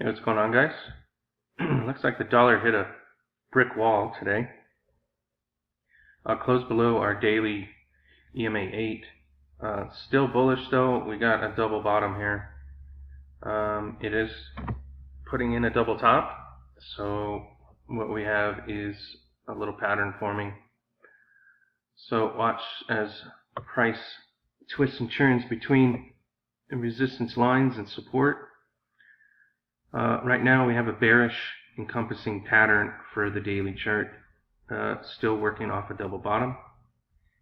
Hey, what's going on, guys? Looks like the dollar hit a brick wall today. Closed below our daily EMA 8. Still bullish though. We got a double bottom here. It is putting in a double top. So what we have is a little pattern forming. So watch as price twists and turns between resistance lines and support. Right now we have a bearish encompassing pattern for the daily chart, still working off a double bottom.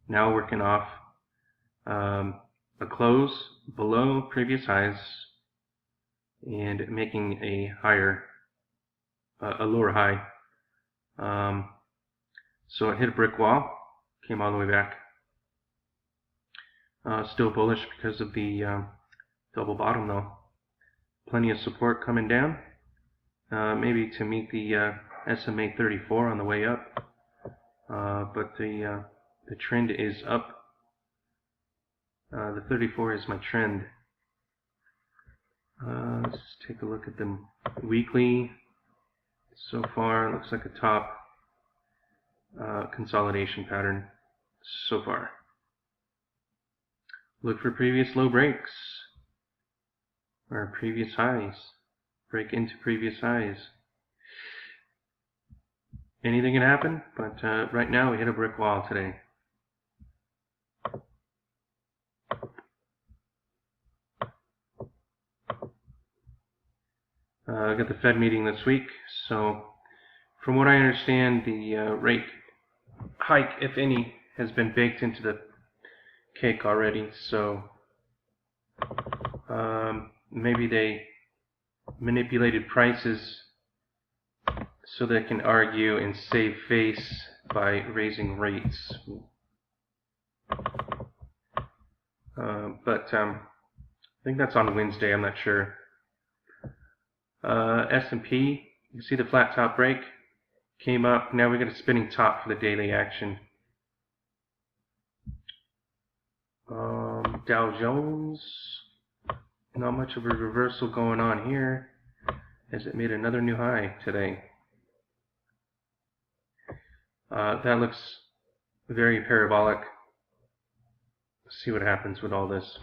Now working off a close below previous highs and making a lower high. So it hit a brick wall, came all the way back. Still bullish because of the double bottom though. Plenty of support coming down, maybe to meet the SMA 34 on the way up, but the trend is up. The 34 is my trend. Let's just take a look at them weekly. So far, it looks like a top consolidation pattern so far. Look for previous low breaks or previous highs. Break into previous highs. Anything can happen, but right now we hit a brick wall today. I got the Fed meeting this week, so from what I understand, the rate hike, if any, has been baked into the cake already. So maybe they manipulated prices so they can argue and save face by raising rates. But I think that's on Wednesday, I'm not sure. S&P, you see the flat top break, came up, now we got a spinning top for the daily action. Dow Jones, not much of a reversal going on here, as it made another new high today. That looks very parabolic. Let's see what happens with all this.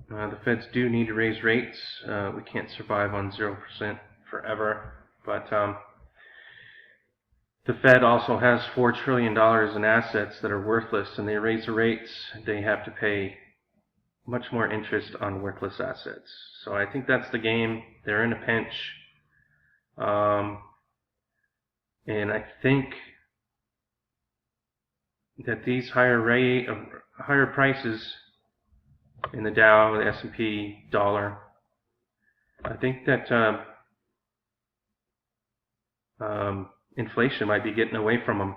The Feds do need to raise rates. We can't survive on 0% forever, but the Fed also has $4 trillion in assets that are worthless, and they raise the rates, they have to pay much more interest on worthless assets. So I think that's the game. They're in a pinch. And I think that these higher prices in the Dow, the S&P, dollar, I think that inflation might be getting away from them.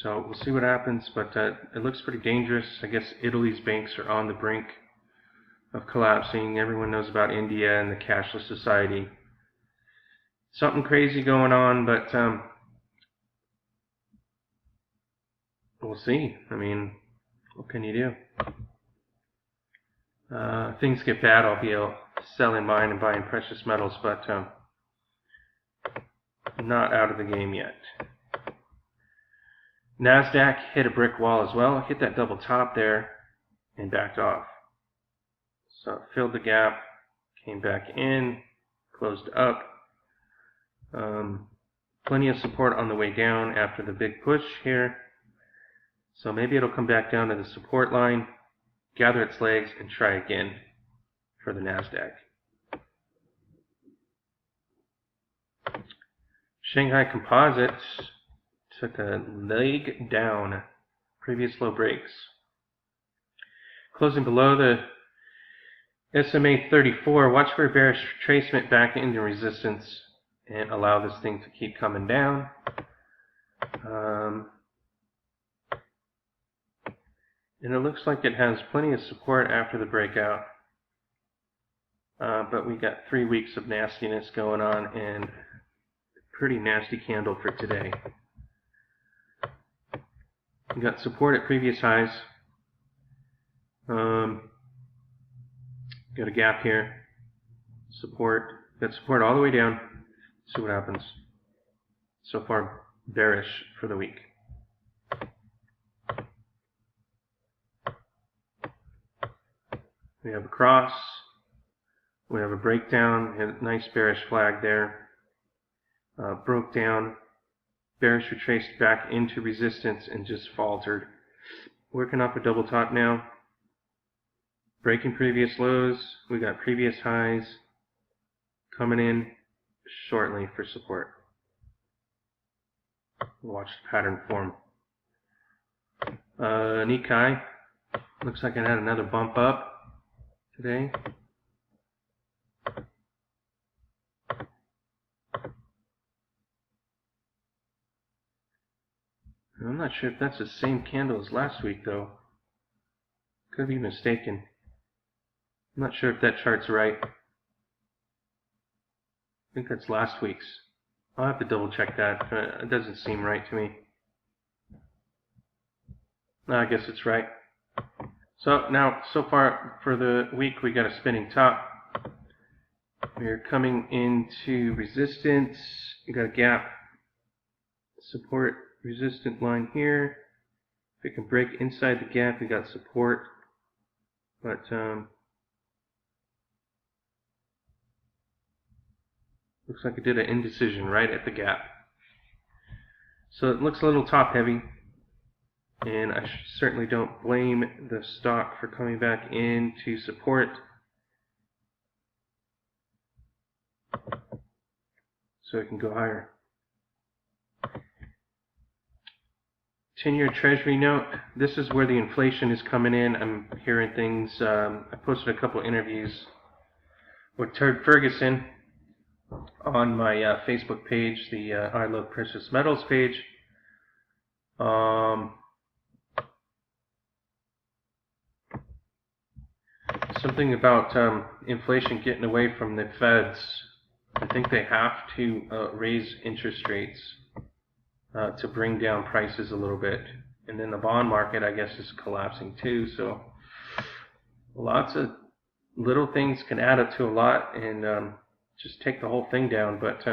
So we'll see what happens, but it looks pretty dangerous. I guess Italy's banks are on the brink of collapsing. Everyone knows about India and the cashless society. Something crazy going on, but we'll see. I mean, what can you do? If things get bad, I'll be able to sell in mine and buy in precious metals, but not out of the game yet. NASDAQ hit a brick wall as well, hit that double top there, and backed off. So it filled the gap, came back in, closed up. Plenty of support on the way down after the big push here. So maybe it'll come back down to the support line, gather its legs, and try again for the NASDAQ. Shanghai Composites took a leg down, previous low breaks. Closing below the SMA 34, watch for a bearish retracement back into resistance and allow this thing to keep coming down. And it looks like it has plenty of support after the breakout. But we got 3 weeks of nastiness going on and a pretty nasty candle for today. We got support at previous highs. Got a gap here. support. Got support all the way down. See what happens. So far, bearish for the week. We have a cross. We have a breakdown. A nice bearish flag there. Broke down. Bearish retraced back into resistance and just faltered. Working off a double top now. Breaking previous lows. We got previous highs coming in shortly for support. Watch the pattern form. Nikkei. Looks like it had another bump up today. I'm not sure if that's the same candle as last week though. Could be mistaken. I'm not sure if that chart's right. I think that's last week's. I'll have to double check that. It doesn't seem right to me. No, I guess it's right. So now, so far for the week, we got a spinning top. We're coming into resistance. We got a gap, support, resistant line here. If we can break inside the gap, we got support. But looks like it did an indecision right at the gap. So it looks a little top heavy. And I certainly don't blame the stock for coming back into support. So it can go higher. 10-year Treasury note. This is where the inflation is coming in. I'm hearing things. I posted a couple interviews with Turd Ferguson on my Facebook page, the I Love Precious Metals page. Something about inflation getting away from the Feds. I think they have to raise interest rates to bring down prices a little bit. And then the bond market, I guess, is collapsing too. So lots of little things can add up to a lot and just take the whole thing down. But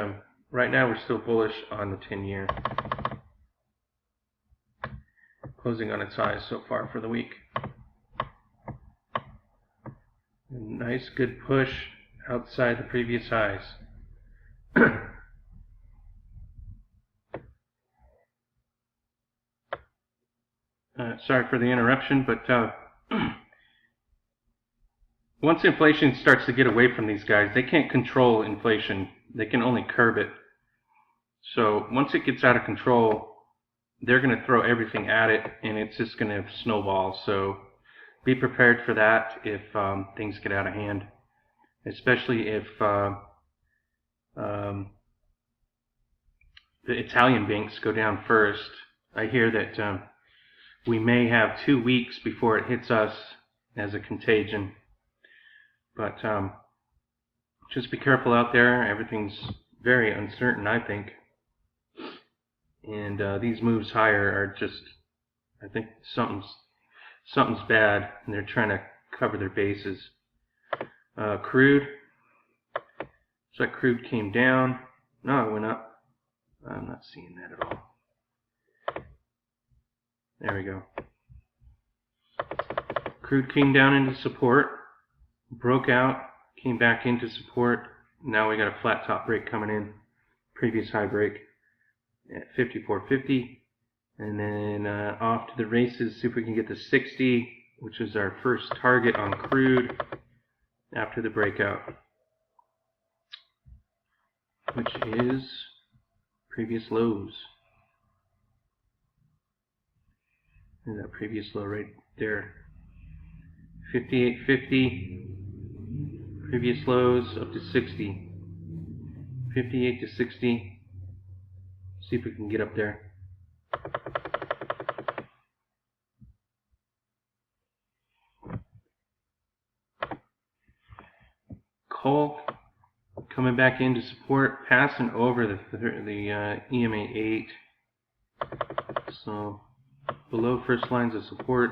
right now we're still bullish on the 10-year. Closing on its highs so far for the week. Nice good push outside the previous highs. Sorry for the interruption, but once inflation starts to get away from these guys, they can't control inflation. They can only curb it. So once it gets out of control, they're going to throw everything at it, and it's just going to snowball. So be prepared for that if things get out of hand, especially if the Italian banks go down first. I hear that we may have 2 weeks before it hits us as a contagion. But just be careful out there. Everything's very uncertain, I think. And these moves higher are just, I think something's bad, and they're trying to cover their bases. Crude. Looks like crude came down. No, it went up. I'm not seeing that at all. There we go. Crude came down into support, broke out, came back into support. Now we got a flat top break coming in. Previous high break at 54.50. And then off to the races, see if we can get to 60, which is our first target on crude after the breakout, which is previous lows. And that previous low right there. 58.50, previous lows up to 60. 58 to 60. See if we can get up there. Coal coming back into support, passing over the EMA 8. So below first lines of support.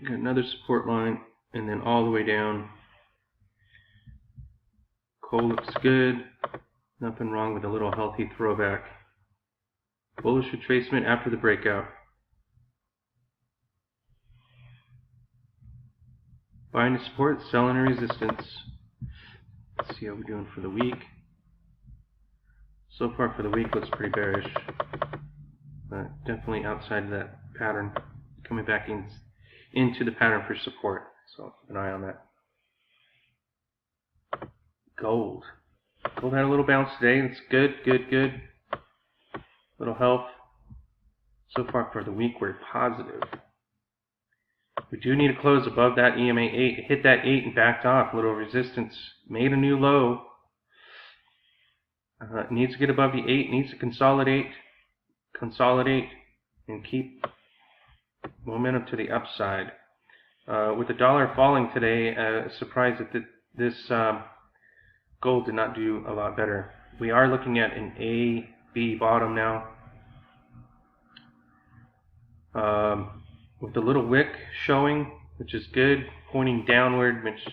Got another support line and then all the way down. Coal looks good. Nothing wrong with a little healthy throwback. Bullish retracement after the breakout. Buying to support, selling to resistance. Let's see how we're doing for the week. So far for the week looks pretty bearish, but definitely outside of that pattern, coming back into the pattern for support. So keep an eye on that. Gold. Gold had a little bounce today. It's good, good, good. Little health. So far for the week, we're positive. We do need to close above that EMA 8. Hit that 8 and backed off. Little resistance. Made a new low. It needs to get above the 8. Needs to consolidate, and keep momentum to the upside. With the dollar falling today, surprised that this gold did not do a lot better. We are looking at an A-B bottom now. With the little wick showing, which is good, pointing downward, which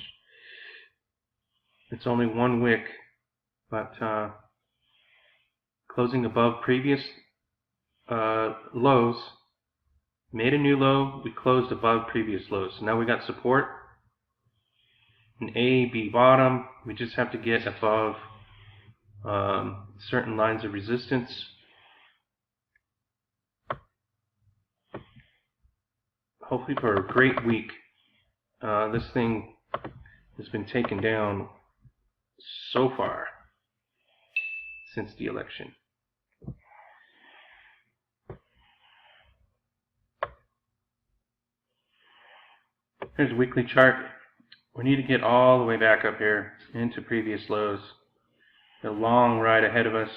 it's only one wick, but closing above previous lows. Made a new low, we closed above previous lows. So now we got support, an A, B bottom. We just have to get above certain lines of resistance. Hopefully for a great week. This thing has been taken down so far since the election. Here's a weekly chart. We need to get all the way back up here into previous lows. The long ride ahead of us.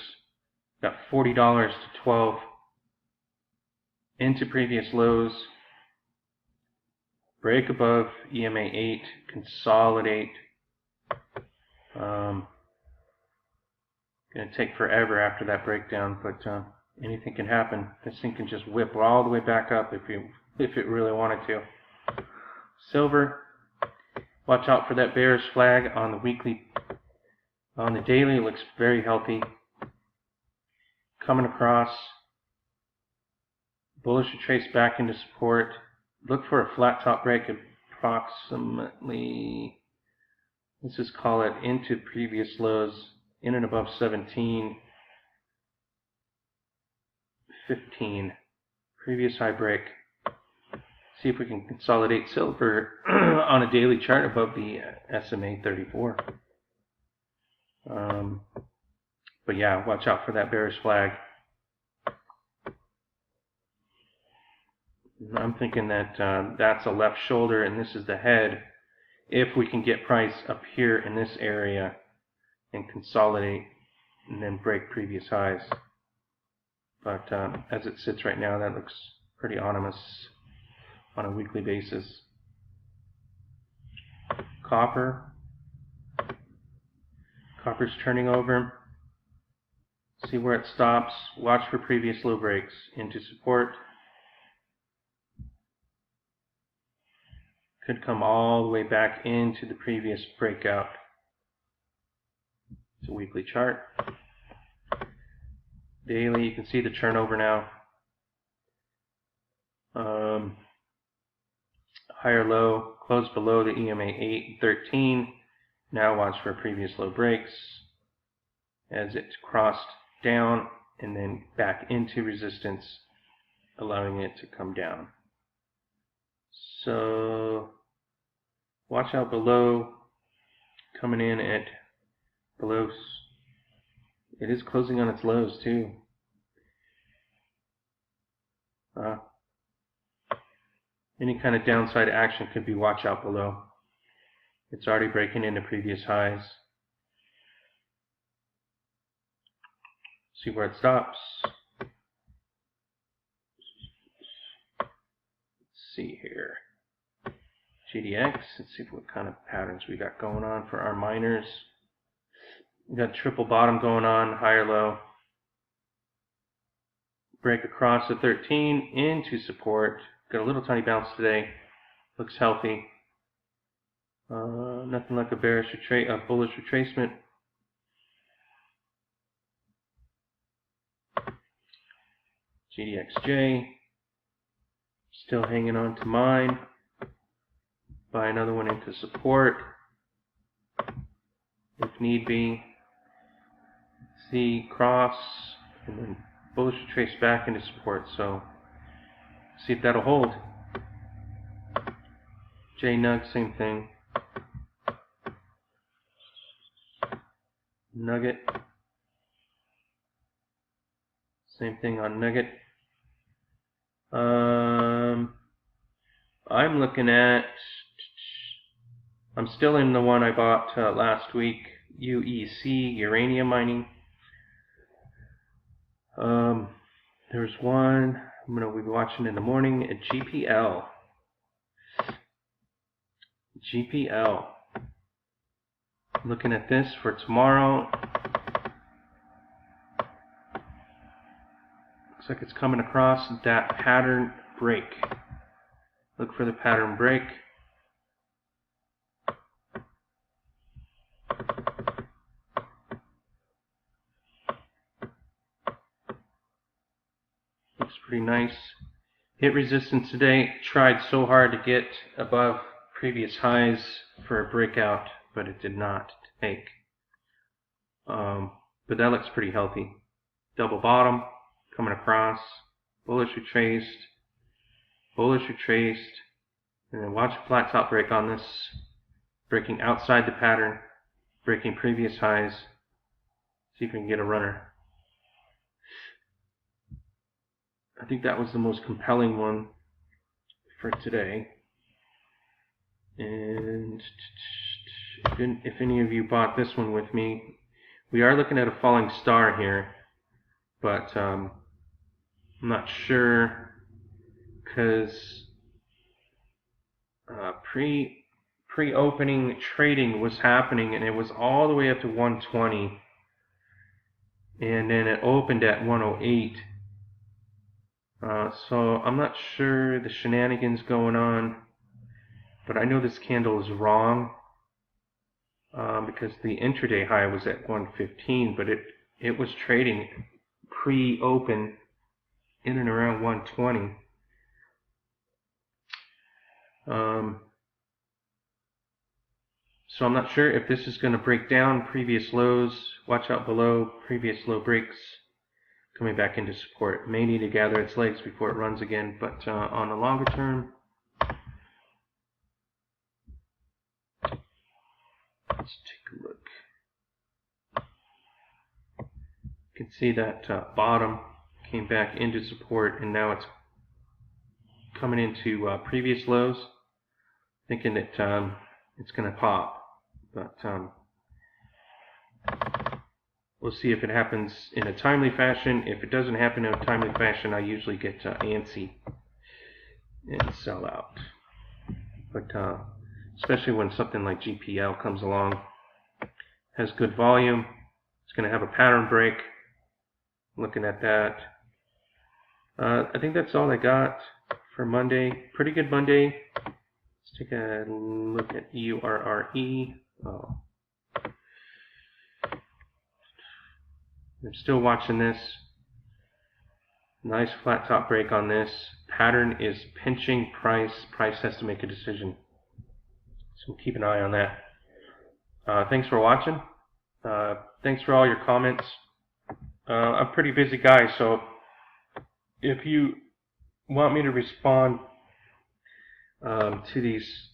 Got $40 to 12 into previous lows. Break above EMA 8. Consolidate. Gonna take forever after that breakdown, but anything can happen. This thing can just whip all the way back up if it really wanted to. Silver, watch out for that bearish flag on the weekly. On the daily, it looks very healthy. Coming across. Bullish retrace back into support. Look for a flat top break approximately, let's just call it into previous lows, in and above 17.15. Previous high break. See if we can consolidate silver on a daily chart above the SMA 34. But yeah, watch out for that bearish flag. I'm thinking that that's a left shoulder and this is the head. If we can get price up here in this area and consolidate and then break previous highs. But as it sits right now, that looks pretty ominous on a weekly basis. Copper. Copper's turning over. See where it stops. Watch for previous low breaks into support. Could come all the way back into the previous breakout. It's a weekly chart. Daily, you can see the turnover now. Higher low, close below the EMA 8, 13. Now watch for previous low breaks as it's crossed down and then back into resistance, allowing it to come down. So watch out below, coming in at below. It is closing on its lows too. Any kind of downside action could be watch out below. It's already breaking into previous highs. See where it stops. Let's see here. GDX, let's see what kind of patterns we got going on for our miners. We got triple bottom going on, higher low. Break across the 13 into support. Got a little tiny bounce today. Looks healthy. Nothing like a bullish retracement. GDXJ, still hanging on to mine. Buy another one into support if need be. See cross and then bullish retrace back into support. So see if that'll hold. JNUG, same thing. Nugget, same thing on Nugget. I'm looking at, I'm still in the one I bought last week, UEC, uranium mining. There's one I'm going to be watching in the morning at GPL. Looking at this for tomorrow. Looks like it's coming across that pattern break. Look for the pattern break. Looks pretty nice. Hit resistance today. Tried so hard to get above previous highs for a breakout, but it did not take. But that looks pretty healthy. Double bottom coming across, bullish retraced, and then watch a flat top break on this, breaking outside the pattern, breaking previous highs. See if we can get a runner. I think that was the most compelling one for today. And if any of you bought this one with me, we are looking at a falling star here, but I'm not sure because pre-opening trading was happening and it was all the way up to 120, and then it opened at 108. So I'm not sure the shenanigans going on, but I know this candle is wrong because the intraday high was at 115, but it was trading pre-open in and around 120. So I'm not sure if this is going to break down previous lows. Watch out below, previous low breaks coming back into support. It may need to gather its legs before it runs again, but on a longer term, let's take a look. You can see that bottom came back into support, and now it's coming into previous lows, thinking that it's going to pop. But we'll see if it happens in a timely fashion. If it doesn't happen in a timely fashion, I usually get antsy and sell out. But especially when something like GPL comes along, has good volume, it's going to have a pattern break. Looking at that, I think that's all I got for Monday. Pretty good Monday. Let's take a look at EURRE. Oh. I'm still watching this. Nice flat top break on this. Pattern is pinching price. Price has to make a decision. So keep an eye on that. Thanks for watching. Thanks for all your comments. I'm a pretty busy guy, so if you want me to respond to these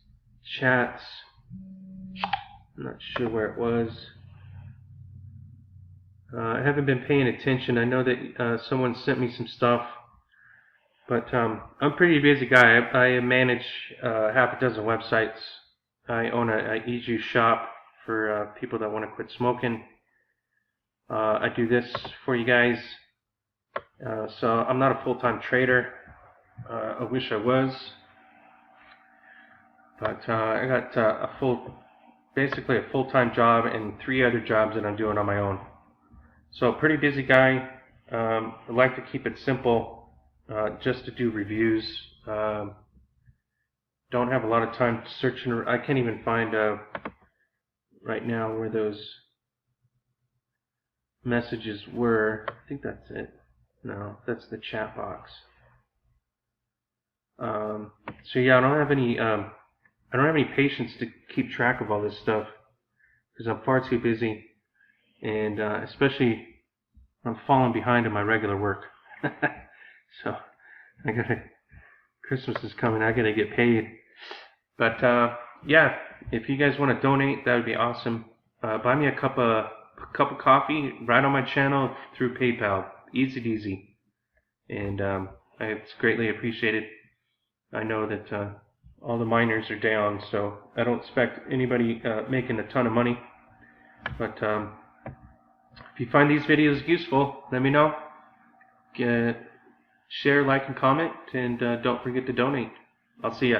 chats, I'm not sure where it was. I haven't been paying attention. I know that someone sent me some stuff, but I'm a pretty busy guy. I manage half a dozen websites. I own a e-juice shop for people that want to quit smoking. I do this for you guys. So I'm not a full-time trader. I wish I was, but I got basically a full-time job and 3 other jobs that I'm doing on my own. So pretty busy guy. I like to keep it simple, just to do reviews. Don't don't have a lot of time searching. I can't even find right now where those messages were. I think that's it. No, that's the chat box. So yeah, I don't have any patience to keep track of all this stuff because I'm far too busy, and especially I'm falling behind in my regular work. So Christmas is coming. I gotta get paid. But yeah, if you guys want to donate, that would be awesome. Buy me a cup of coffee right on my channel through PayPal. Easy peasy, and it's greatly appreciated. I know that all the miners are down, so I don't expect anybody making a ton of money. But if you find these videos useful, let me know. Share, like, and comment, and don't forget to donate. I'll see ya.